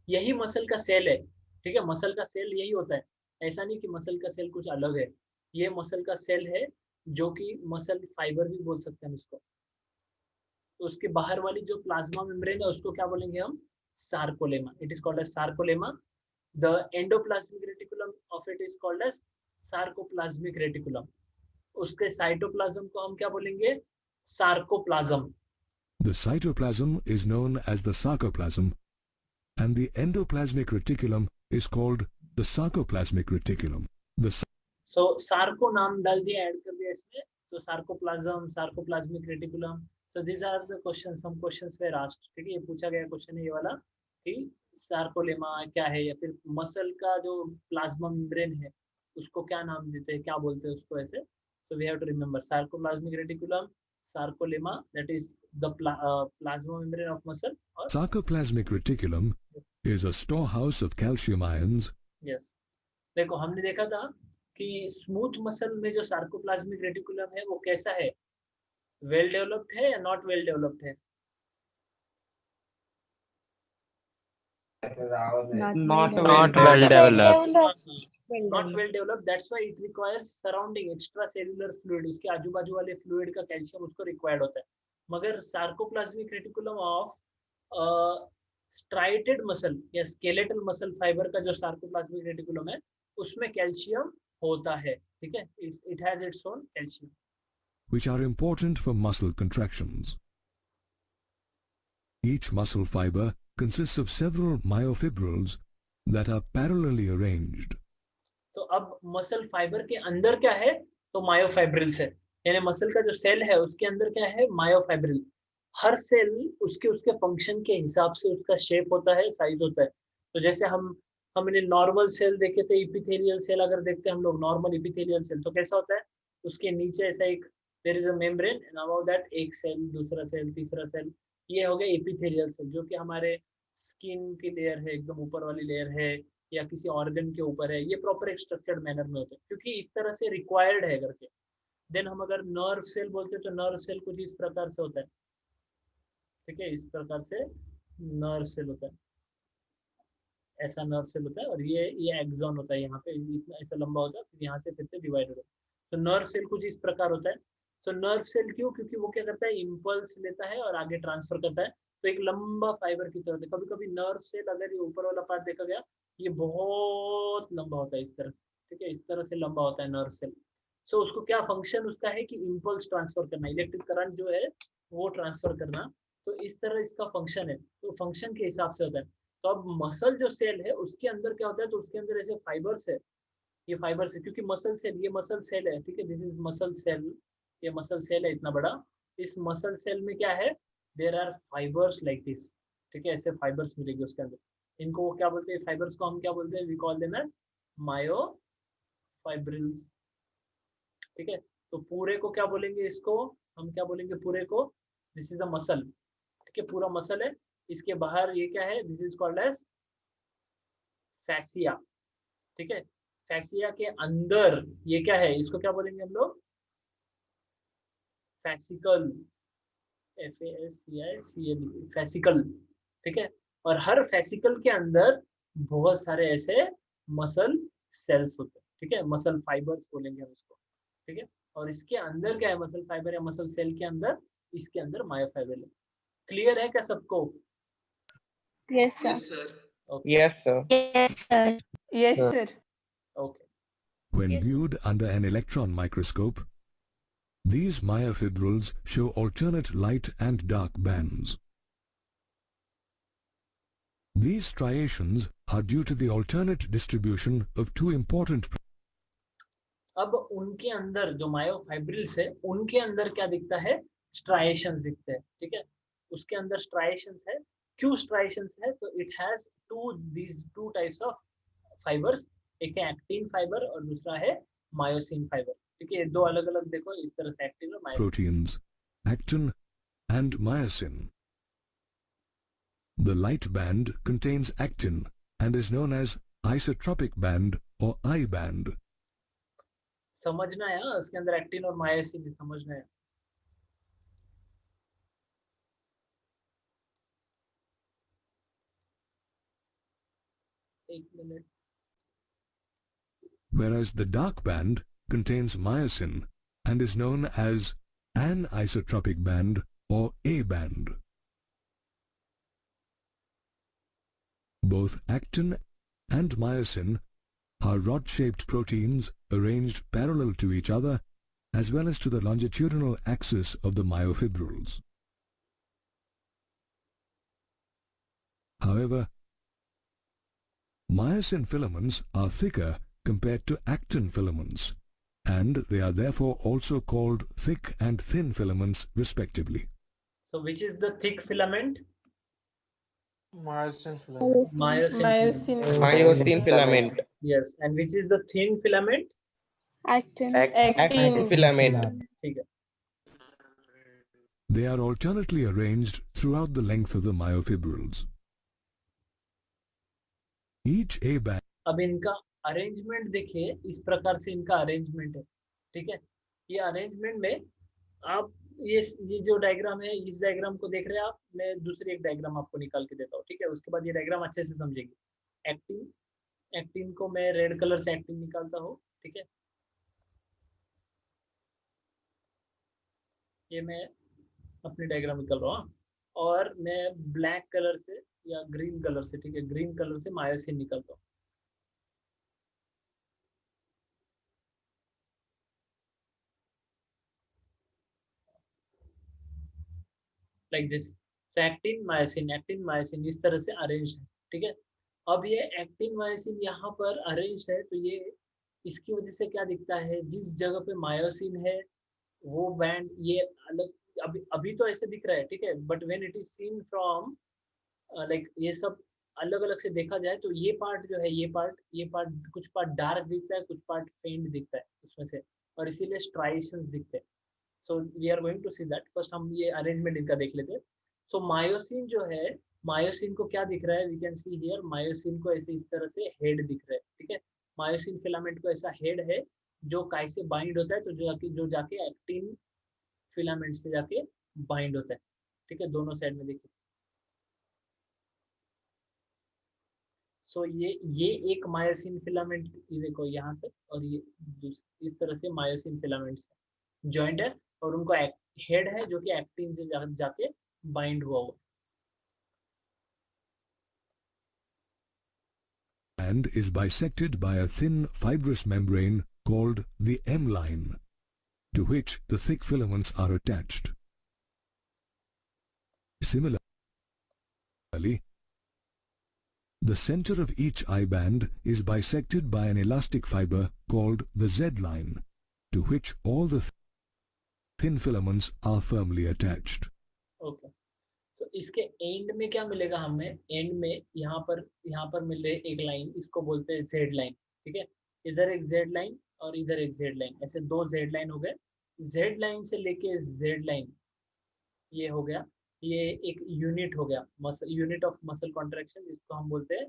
यही muscle का सेल है, ठीक है, मसल का सेल यही होता है, ऐसा नहीं कि मसल का सेल कुछ अलग है, ये मसल का सेल है जो कि मसल फाइबर भी बोल सकते हैं इसको. तो उसके बाहर वाली जो प्लाज्मा मेम्ब्रेन है उसको क्या बोलेंगे हम sarcolemma. It is called as sarcolemma. The endoplasmic reticulum of it is called as sarcoplasmic reticulum. उसके साइटोप्लाज्म को हम क्या बोलेंगे sarcoplasm.
The cytoplasm is known as the sarcoplasm, and the endoplasmic reticulum is called the sarcoplasmic reticulum. The
so sarco नाम डाल दिया, add कर दिया इसमें, तो sarcoplasm, sarcoplasmic reticulum. So this are the questions, some questions were asked, ठीक है, ये पूछा गया क्वेश्चन है ये वाला कि सार्कोलेमा क्या है, या फिर मसल का जो प्लाज्मा मेम्ब्रेन है उसको क्या नाम देते हैं, क्या बोलते हैं उसको ऐसे. So we have to remember sarcoplasmic reticulum, sarcolemma, that is the plasma membrane of muscle, or
Sarcoplasmic reticulum is a storehouse of calcium ions.
yes. देखो हमने देखा था कि स्मूथ मसल में जो सार्कोप्लाज्मिक रेटिकुलम है वो कैसा है, वेल डेवलप्ड है या नॉट वेल डेवलप्ड है?
Not
Not well developed.
Not well developed. That's why it requires surrounding extracellular fluid. उसके आजू बाजू वाले फ्लूइड का कैल्शियम उसको रिक्वायर्ड होता है. मगर sarcoplasmic reticulum of striated muscle या स्केलेटल मसल फाइबर का जो सार्कोप्लाज्मिक रेटिकुलम है उसमें कैल्शियम होता है. ठीक है, it has its own calcium,
which are important for muscle contractions. Each muscle fiber consists of several myofibrils that are parallelly arranged.
तो अब मसल फाइबर के अंदर क्या है, तो मायोफाइब्रिल्स है, यानी मसल का जो सेल है उसके अंदर क्या है, मायोफाइब्रिल. हर सेल उसके उसके फंक्शन के हिसाब से उसका शेप होता है, साइज होता है. तो जैसे हमने नॉर्मल सेल देखे थे, इपिथेलियल सेल अगर देखते हैं हम लोग, नॉर्मल इपिथेलियल सेल तो कैसा होता है, उसके नीचे ऐसा एक there is a membrane and about that एक सेल, दूसरा सेल, तीसरा सेल, ये हो गया इपिथेलियल सेल, जो कि हमारे स्किन की लेयर है, एकदम ऊपर वाली लेयर है, या किसी ऑर्गन के ऊपर है. ये प्रॉपर एक स्ट्रक्चर्ड मैनर में होता है क्योंकि इस तरह से रिक्वायर्ड है करके. देन हम अगर नर्व सेल बोलते हैं तो नर्व सेल कुछ इस प्रकार से होता है. ठीक है, इस प्रकार से नर्व सेल होता है, ऐसा नर्व सेल होता है. और ये एक्सॉन होता है, यहाँ पे इतना ऐसा लंबा होता है, फिर यहाँ से फिर से डिवाइड होता है. तो नर्व सेल कुछ इस प्रकार होता है. तो नर्व सेल क्यों, क्योंकि वो क्या करता है, इम्पल्स लेता है और आगे ट्रांसफर करता है. तो एक लंबा फाइबर की तरह. कभी कभी नर्व सेल अगर ये ऊपर वाला पार्ट देखा गया, ये बहुत लंबा होता है इस तरह से. ठीक है, इस तरह से लंबा होता है नर्व सेल. सो उसको क्या फंक्शन उसका है कि इम्पल्स ट्रांसफर करना, इलेक्ट्रिक करंट जो है वो ट्रांसफर करना. तो इस तरह इसका फंक्शन है, तो फंक्शन के हिसाब से होता है. तो अब मसल जो सेल है उसके अंदर क्या होता है, तो उसके अंदर ऐसे फाइबर्स है, ये फाइबर्स है क्योंकि मसल सेल, ये मसल सेल है. ठीक है, दिस इज मसल सेल, ये मसल सेल है इतना बड़ा. इस मसल सेल में क्या है, there are fibres like this. ठीक है, ऐसे फाइबर्स मिलेंगे उसके अंदर. इनको वो क्या बोलते हैं, फाइबर्स को हम क्या बोलते हैं, we call them as myofibrils. ठीक है, तो पूरे को क्या बोलेंगे, इसको हम क्या बोलेंगे, पूरे को, दिस इज अ मसल. ठीक है, पूरा मसल है. इसके बाहर ये क्या है, this is called as fascia. ठीक है, फैसिया के अंदर ये क्या है, इसको क्या बोलेंगे हम लोग, फैसिकल, FASCICL, फैसिकल. ठीक है, और हर फैसिकल के अंदर बहुत सारे ऐसे मसल सेल्स होते हैं. ठीक है, मसल फाइबर्स बोलेंगे हम इसको. ठीक है, और इसके अंदर क्या है, मसल फाइबर या मसल सेल के अंदर, इसके अंदर मायोफाइबर है. क्लियर है क्या सबको?
Yes, sir.
Yes, sir.
Okay.
Yes, sir.
Yes, sir.
Yes, sir.
Okay.
When
Yes.
viewed under an electron microscope, these myofibrils show alternate light and dark bands. These striations are due to the alternate distribution of two important
अब उनके अंदर जो myofibrils है उनके अंदर क्या दिखता है, स्ट्राइएशंस दिखते हैं. ठीक है, उसके अंदर स्ट्राइएशंस है. क्यों स्ट्राइएशंस है, तो it has two types of fibres. एक है एक्टिन फाइबर और दूसरा है मायोसिन फाइबर. ठीक है, दो अलग अलग देखो इस तरह से, एक्टिन और myosin.
proteins, actin and myosin. The light band contains actin and is known as isotropic band or I band.
समझना है, उसके अंदर एक्टिन और मायोसिन भी समझना है. एक minute.
Whereas the dark band contains myosin and is known as anisotropic band or A band. Both actin and myosin are rod-shaped proteins arranged parallel to each other as well as to the longitudinal axis of the myofibrils. However, myosin filaments are thicker compared to actin filaments, and they are therefore also called thick and thin filaments respectively.
So which is the thick filament?
Myosin filament.
Myosin.
Myosin.
Myosin filament.
Yes, and which is the thin filament?
Actin.
Actin filament.
ठीक है.
They are alternately arranged throughout the length of the myofibrils. Each A band
अब इनका arrangement देखिए, इस प्रकार से इनका arrangement है. ठीक है, ये अरेंजमेंट में आप ये जो डायग्राम है, इस डायग्राम को देख रहे हैं आप. मैं दूसरी एक डायग्राम आपको निकाल के देता हूँ. ठीक है, उसके बाद ये डायग्राम अच्छे से समझेंगे. एक्टिन को मैं रेड कलर से एक्टिन निकालता हूँ. ठीक है, ये मैं अपनी डायग्राम निकाल रहा हूँ. और मैं ब्लैक कलर से या ग्रीन कलर से, ठीक है, ग्रीन कलर से मायोसिन निकालता हूँ. Like this. तो एक्टिन मायोसिन इस तरह से अरेंज है. ठीक है, अब ये एक्टिन मायोसिन यहाँ पर अरेंज है, तो ये इसकी वजह से क्या दिखता है, जिस जगह पे मायोसिन है वो बैंड ये अलग, अभी तो ऐसे दिख रहा है. ठीक है, but when it is seen from like ये सब अलग अलग से देखा जाए तो ये पार्ट जो है, ये पार्ट कुछ पार्ट डार्क दिखता है, कुछ पार्ट फेंट दिखता है उसमें से, और इसीलिए स्ट्राइशंस दिखते हैं. So we are going to see that. First हम ये अरेंजमेंट इनका देख लेते हैं. सो मायोसिन जो है, मायोसिन को क्या दिख रहा है, we can see here, myosin को ऐसे इस तरह से हेड दिख रहा है. ठीक है, मायोसिन फिलामेंट को ऐसा हेड है जो काय से बाइंड होता है, तो जो जाके एक्टिन फिलामेंट से जाके बाइंड होता है. ठीक है, दोनों साइड में देखिए. सो ये एक मायोसिन फिलामेंट देखो यहाँ पे, और ये इस तरह से मायोसिन फिलामेंट्स जॉइंट है, और उनको हेड है जो कि एक्टिन से जाके बाइंड हुआ हुआ.
and is bisected by a thin fibrous membrane called the M line, to which the thick filaments are attached. Similarly, the center of each eye band is bisected by an elastic fiber called the Z line, to which all the thin filaments are firmly attached.
Okay, तो इसके and में क्या मिलेगा हमें, and में यहाँ पर मिल रहे एक लाइन, इसको बोलते हैं जेड लाइन. ठीक है, इधर एक जेड लाइन और इधर एक जेड लाइन, ऐसे दो जेड लाइन हो गए. जेड लाइन से लेके जेड लाइन ये हो गया, ये एक यूनिट हो गया, यूनिट ऑफ मसल कॉन्ट्रैक्शन, इसको हम बोलते हैं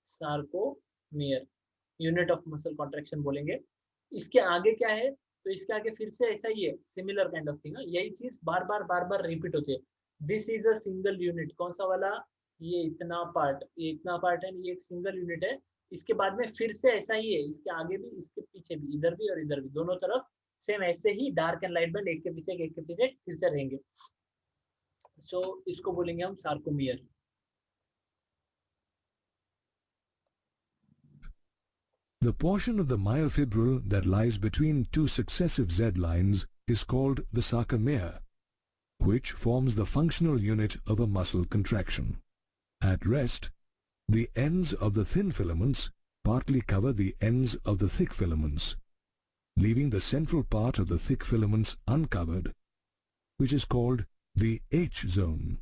sarcomere. Unit of muscle contraction बोलेंगे. इसके आगे क्या है, तो इसके आगे फिर से ऐसा ही है, सिमिलर काइंड ऑफ थिंग. यही चीज बार बार रिपीट होती है. This is a single unit. कौन सा वाला, ये इतना पार्ट है, ये एक सिंगल यूनिट है. इसके बाद में फिर से ऐसा ही है, इसके आगे भी, इसके पीछे भी, इधर भी और इधर भी, दोनों तरफ सेम ऐसे ही डार्क एंड लाइट बैंड एक के पीछे फिर से रहेंगे. सो इसको बोलेंगे हम sarcomere.
The portion of the myofibril that lies between two successive Z lines is called the sarcomere, which forms the functional unit of a muscle contraction. At rest, the ends of the thin filaments partly cover the ends of the thick filaments, leaving the central part of the thick filaments uncovered, which is called the H zone.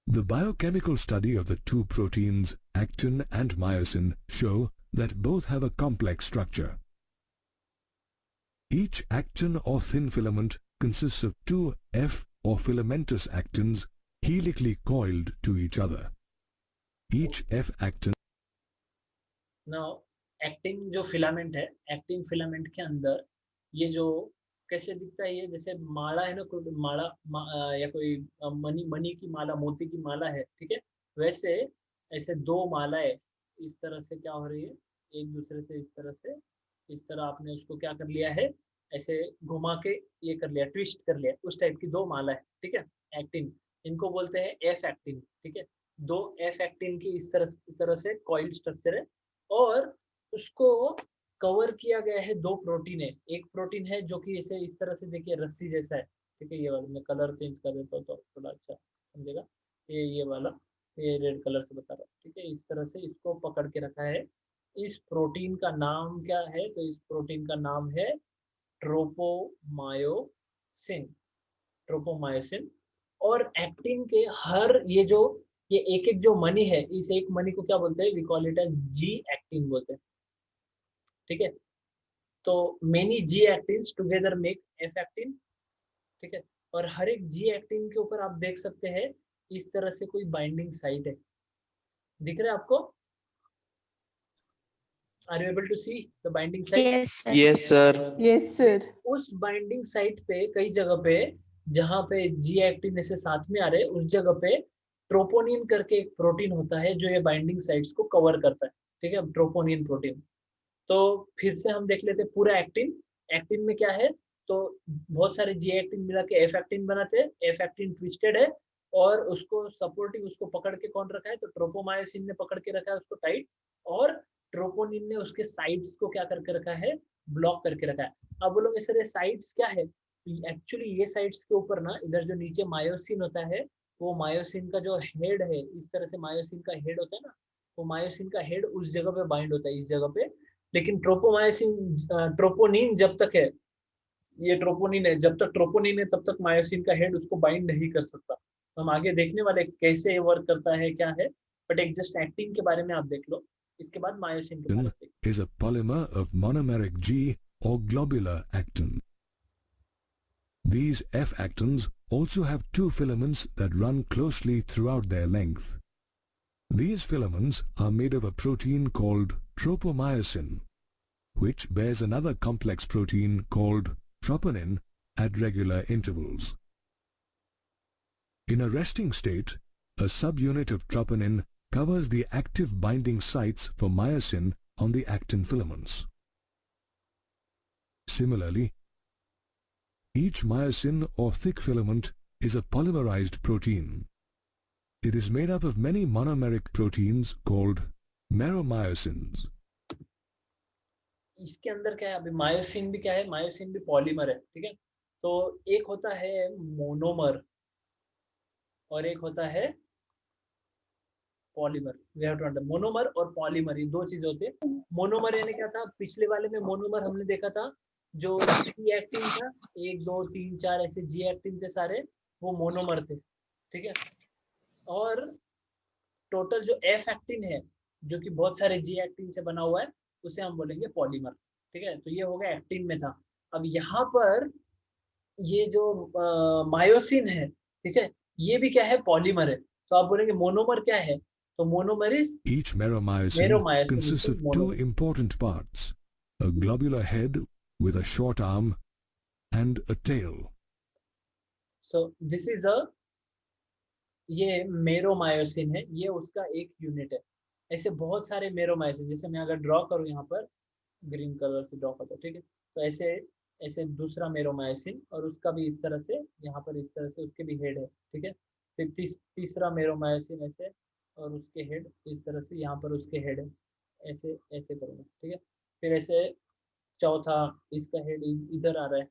The biochemical study of the two proteins, actin and myosin, show that both have a complex structure. Each actin or thin filament consists of two F or filamentous actins helically coiled to each other. Each F actin.
Now, actin जो filament है, actin filament के अंदर ये जो कैसे दिखता है, ये जैसे माला है ना, कोई माला या कोई मनी की माला, मोती की माला है. ठीक है, वैसे ऐसे दो मालाएं इस तरह से क्या हो रही है, एक दूसरे से इस तरह आपने उसको क्या कर लिया है, ऐसे घुमा के ये कर लिया, ट्विस्ट कर लिया, उस टाइप की दो माला है. ठीक है, एक्टिन, इनको बोलते हैं एफ एक्टिन. ठीक है, दो एफ एक्टिन की इस तरह से कॉइल स्ट्रक्चर है, और उसको कवर किया गया है दो प्रोटीन है. एक प्रोटीन है जो कि ऐसे इस तरह से देखिए रस्सी जैसा है. ठीक है, ये वाला मैं कलर चेंज कर देता हूँ तो थोड़ा अच्छा समझेगा. ये वाला, ये रेड कलर से बता रहा हूँ. ठीक है, इस तरह से इसको पकड़ के रखा है. इस प्रोटीन का नाम क्या है, तो इस प्रोटीन का नाम है ट्रोपोमायोसिन. और एक्टिन के हर ये एक जो मनी है, इस एक मनी को क्या बोलते हैं, we call it as G actin बोलते हैं. ठीक है, तो many G actins together make F actin, ठीक है। और हर एक जी एक्टिन के ऊपर आप देख सकते हैं इस तरह से कोई बाइंडिंग साइट है, दिख रहा है आपको? Are you able to see the binding site?
Yes, sir.
Yes, sir.
Yes, sir.
उस बाइंडिंग साइट पे कई जगह पे जहाँ पे जी एक्टिन ऐसे साथ में आ रहे, उस जगह पे ट्रोपोनिन करके एक प्रोटीन होता है जो ये बाइंडिंग साइट्स को कवर करता है, ठीक है, ट्रोपोनिन प्रोटीन। तो फिर से हम देख लेते हैं पूरा एक्टिन। एक्टिन में क्या है, तो बहुत सारे जी एक्टिन मिला के एफ एक्टिन बनाते हैं। एफ एक्टिन ट्विस्टेड है और उसको सपोर्टिव, उसको पकड़ के कौन रखा है, तो ट्रोपोमायोसिन ने पकड़ के रखा है उसको टाइट, और ट्रोपोनिन ने उसके साइड्स को क्या करके रखा है, ब्लॉक करके रखा है। अब बोलोगे सर ये साइड्स क्या है, एक्चुअली ये साइड्स के ऊपर ना इधर जो नीचे मायोसिन होता है, वो मायोसिन का जो हेड है, इस तरह से मायोसिन का हेड होता है ना, वो मायोसिन का हेड उस जगह पे बाइंड होता है, इस जगह पे। लेकिन ट्रोपोनिन जब तक है, ये ट्रोपोनिन है, जब तक ट्रोपोनिन है तब तक मायोसिन का हेड उसको बाइंड नहीं कर सकता। तो हम आगे देखने वाले कैसे ये वर्क करता है, क्या है, बट एक जस्ट एक्टिन के बारे में आप देख लो, इसके बाद मायोसिन के बारे में देखो।
is a polymer of monomeric G or globular actin. These F actins also have two filaments that run closely throughout their length. These filaments are made of a protein called tropomyosin, which bears another complex protein called troponin at regular intervals. In a resting state, a subunit of troponin covers the active binding sites for myosin on the actin filaments. Similarly, each myosin or thick filament is a polymerized protein. It is made up of many monomeric proteins called meromyosins.
इसके अंदर क्या है, अभी myosin भी क्या है, myosin भी polymer है, ठीक है। तो एक होता है मोनोमर और एक होता है polymer. We have to understand monomer और पॉलीमर, ये दो चीजें होती है। मोनोमर यानी क्या था, पिछले वाले में मोनोमर हमने देखा था, जो जी एक्टिन था, 1 2 3 4 ऐसे जी एक्टिन थे सारे, वो मोनोमर थे, ठीक है। और टोटल जो एफ एक्टिन है, जो कि बहुत सारे जी एक्टिन से बना हुआ है, उसे हम बोलेंगे पॉलीमर, ठीक है। तो ये हो गया एक्टिन में था। अब यहाँ पर ये जो मायोसिन है, ठीक है, ये भी क्या है, पॉलीमर है। तो आप बोलेंगे मोनोमर क्या है, तो monomer is
Each meromyosin consists of two important parts, a globular head with a short arm and a tail.
So this is a, ये मेरोमायोसिन है, ये उसका एक यूनिट है। ऐसे बहुत सारे मेरोमायोसिन, जैसे मैं अगर ड्रॉ करूँ यहाँ पर ग्रीन कलर से ड्रॉ करता हूँ, ठीक है, तो ऐसे ऐसे दूसरा मेरोमायोसिन, और उसका भी इस तरह से, यहाँ पर इस तरह से उसके भी हेड है, ठीक है। फिर तीसरा मेरोमायोसिन ऐसे, और उसके हेड इस तरह से, यहाँ पर उसके हेड है, ऐसे ऐसे करूँगा, ठीक है। फिर ऐसे चौथा, इसका हेड इधर आ रहा है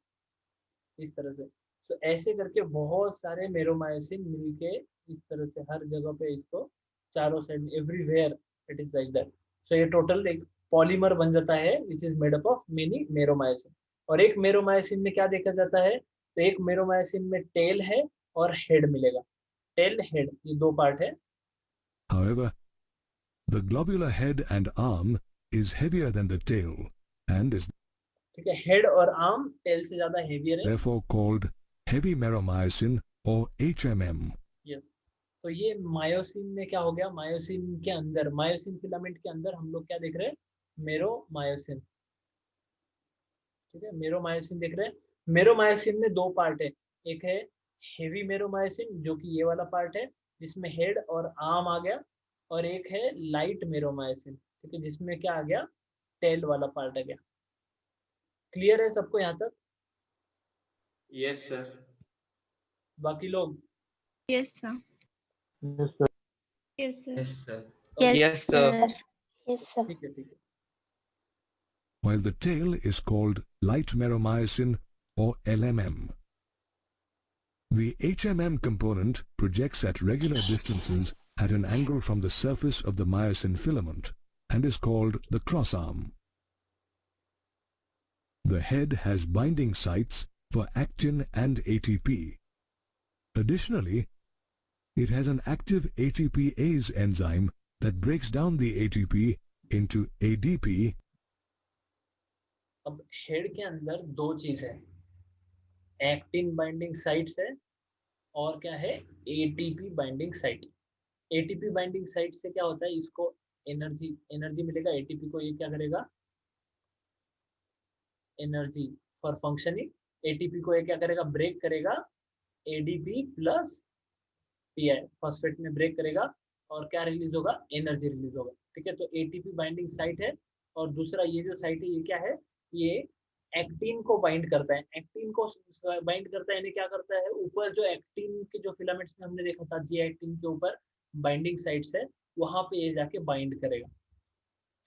इस तरह से। तो ऐसे करके बहुत सारे मेरोमायोसिन मिलके इस तरह से हर जगह पे इसको चारों side, everywhere it is like that. So ये टोटल एक पॉलीमर बन जाता है which is made up of many meromyosin. और एक मेरोमायोसिन में क्या देखा जाता है, तो एक मेरोमायोसिन में टेल है और हेड मिलेगा, टेल हेड, ये दो पार्ट है।
However, the globular head and arm is heavier than the tail and is
ठीक है, हेड और आर्म टेल से ज्यादा हेवियर है,
therefore called heavy meromyosin or HMM.
Yes. तो ये मायोसिन में क्या हो गया, मायोसिन के अंदर, मायोसिन फिलामेंट के अंदर हम लोग क्या देख रहे हैं, मेरोमायोसिन, ठीक है, मेरोमायोसिन देख रहे हैं। मेरोमायोसिन में दो पार्ट है, एक है हेवी मेरोमायोसिन जो कि ये वाला पार्ट है जिसमें हेड और आर्म आ गया, और एक है लाइट मेरोमायोसिन, ठीक है, जिसमें क्या आ गया, टेल वाला पार्ट आ गया। क्लियर है सबको यहाँ तक?
Yes, sir.
बाकी लोग?
Yes, sir.
Yes, sir.
Yes, sir.
Yes, sir.
Yes,
Yes, sir.
sir.
Yes, sir.
ठीक है, ठीक है।
While the tail is called light meromyosin or LMM. The HMM component projects at regular distances at an angle from the surface of the myosin filament and is called the cross arm. The head has binding sites for actin and ATP. Additionally, it has an active ATPase enzyme that breaks down the ATP into ADP
अब head के अंदर दो चीज है, actin binding sites है और क्या है, ATP binding site. ATP binding site से क्या होता है, इसको एनर्जी मिलेगा, एटीपी को ये क्या करेगा, एनर्जी फॉर फंक्शनिंग। एटीपी को ये क्या करेगा, ब्रेक करेगा, एडीपी प्लस पीआई फॉस्फेट में ब्रेक करेगा और क्या रिलीज होगा, एनर्जी रिलीज होगा। ठीक है, तो एटीपी बाइंडिंग साइट है। और दूसरा ये जो साइट है ये क्या है, ये एक्टिन को बाइंड करता है, एक्टिन को बाइंड करता है, यानी क्या करता है, ऊपर जो एक्टिन के जो फिलामेंट्स में हमने देखा था, जी एक्टिन के ऊपर बाइंडिंग साइट्स है, वहां पे ये जाके बाइंड करेगा।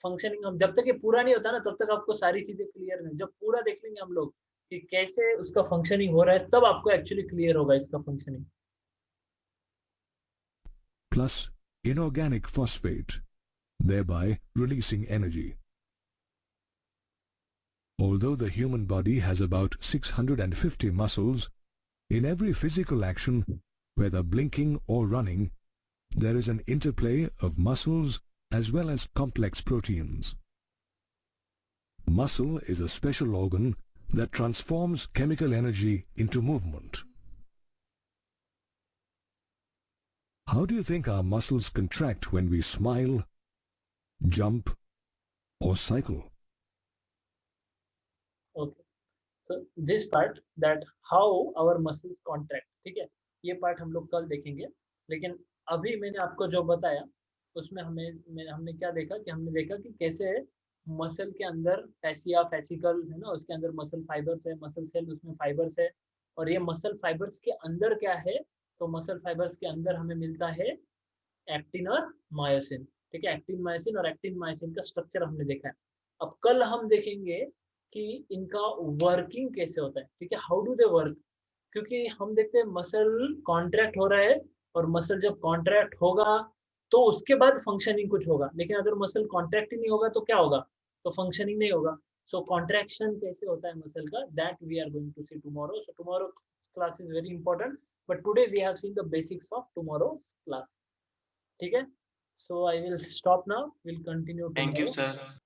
फंक्शनिंग हम जब तक ये पूरा नहीं होता ना, तब तक आपको सारी चीजें क्लियर नहीं, जब पूरा देख लेंगे हम लोग कि कैसे उसका फंक्शनिंग हो रहा है, तब आपको एक्चुअली क्लियर होगा इसका functioning.
plus inorganic phosphate, thereby releasing energy. Although the human body has about 650 muscles, in every physical action, whether blinking or running, there is an interplay of muscles as well as complex proteins. Muscle is a special organ that transforms chemical energy into movement. How do you think our muscles contract when we smile, jump, or cycle?
Okay, so this part that how our muscles contract, ठीक है, ये part हम लोग कल देखेंगे। लेकिन अभी मैंने आपको जो बताया उसमें हमने क्या देखा कि हमने देखा कि कैसे मसल के अंदर फैसिया फैसिकल है ना, उसके अंदर मसल फाइबर्स है, मसल सेल उसमें फाइबर्स है, और ये मसल फाइबर्स के अंदर क्या है, तो मसल फाइबर्स के अंदर हमें मिलता है एक्टिन और मायोसिन। ठीक है, एक्टिन मायोसिन और एक्टिन मायोसिन का स्ट्रक्चर हमने देखा है। अब कल हम देखेंगे कि इनका वर्किंग कैसे होता है। ठीक है, हाउ डू दे वर्क, क्योंकि हम देखते हैं मसल कॉन्ट्रैक्ट हो रहा है, और मसल जब कॉन्ट्रैक्ट होगा तो उसके बाद फंक्शनिंग कुछ होगा, लेकिन अगर मसल कॉन्ट्रैक्ट ही नहीं होगा तो क्या होगा, तो फंक्शनिंग नहीं होगा। सो कॉन्ट्रैक्शन कैसे होता है मसल का, that we are going to see tomorrow. So tomorrow class is very important, but today we have seen the basics of tomorrow's class. ठीक है, so I will stop now, will continue
Thank you,
tomorrow.
sir.